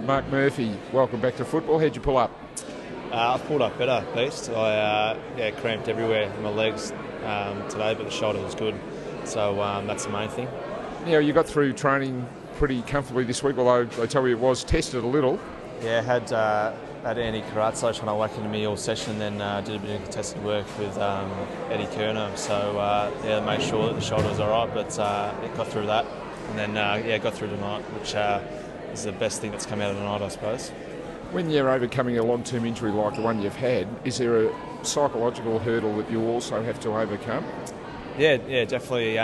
Marc Murphy, welcome back to football. How'd you pull up? I've pulled up better, Beast. I cramped everywhere in my legs today, but the shoulder was good. So that's the main thing. Now, you got through training pretty comfortably this week, although they tell you it was tested a little. Yeah, had Andy Carazzo trying to whack into me all session, then did a bit of contested work with Eddie Kerner. So made sure that the shoulder was all right, but it got through that. And then got through tonight, which is the best thing that's come out of the night, I suppose. When you're overcoming a long-term injury like the one you've had, is there a psychological hurdle that you also have to overcome? Yeah, definitely.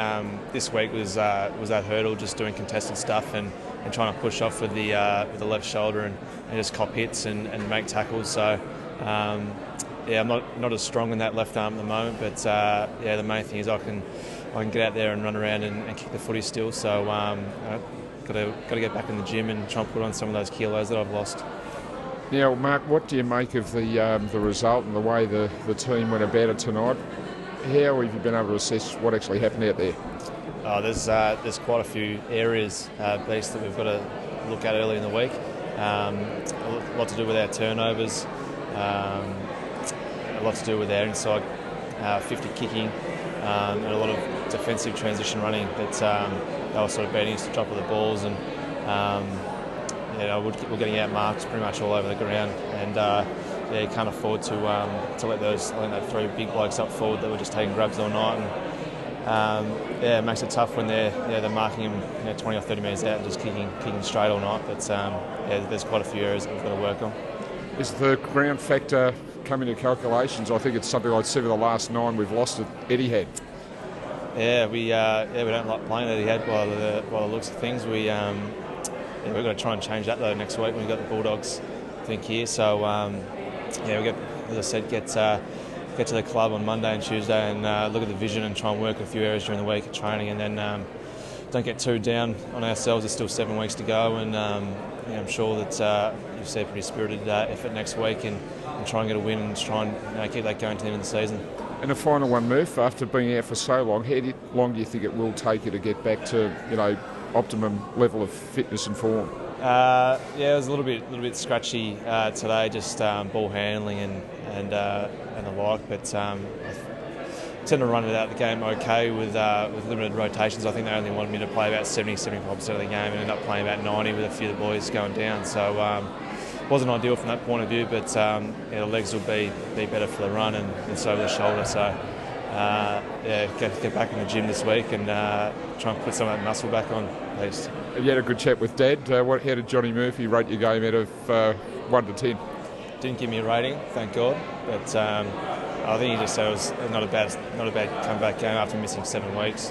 This week was that hurdle, just doing contested stuff and trying to push off with the left shoulder and just cop hits and make tackles. So I'm not as strong in that left arm at the moment, but the main thing is I can get out there and run around and kick the footy still. So got to get back in the gym and try and put on some of those kilos that I've lost. Now, Mark, what do you make of the result and the way the team went about it tonight? How have you been able to assess what actually happened out there? There's quite a few areas, Beast, that we've got to look at early in the week. A lot to do with our turnovers, a lot to do with our inside 50 kicking, and a lot of defensive transition running that they were sort of beating us to drop of the balls, and we're getting out marks pretty much all over the ground, and you can't afford to let that three big blokes up forward that were just taking grabs all night, and it makes it tough when they're marking him 20 or 30 metres out and just kicking straight all night. But there's quite a few areas that we've got to work on. Is the ground factor come into calculations? I think it's something like 7 of the last 9 we've lost at Etihad. Yeah, we don't like playing at Etihad by the looks of things. We've got to try and change that though next week when we've got the Bulldogs, I think, here. So we get, as I said, get to the club on Monday and Tuesday and look at the vision and try and work a few areas during the week at training, and then don't get too down on ourselves. There's still 7 weeks to go, and I'm sure that you'll see a pretty spirited effort next week and try and get a win and try and keep that going to the end of the season. And a final one, Murph, after being out for so long, how long do you think it will take you to get back to optimum level of fitness and form? It was a little bit scratchy today, just ball handling and the like. But I tend to run it out the game okay with limited rotations. I think they only wanted me to play about 70-75% of the game, and ended up playing about 90 with a few of the boys going down. So wasn't ideal from that point of view, but the legs will be better for the run and so the shoulder. So get back in the gym this week and try and put some of that muscle back on, at least. You had a good chat with Dad. How did Johnny Murphy rate your game out of 1 to 10? Didn't give me a rating, thank God. But I think he just said it was not a bad comeback game after missing 7 weeks.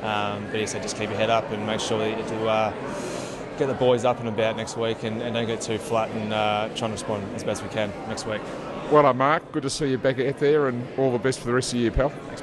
But he said just keep your head up and make sure that you get the boys up and about next week and don't get too flat, and try and respond as best we can next week. Well done, Mark. Good to see you back out there, and all the best for the rest of the year, pal. Thanks.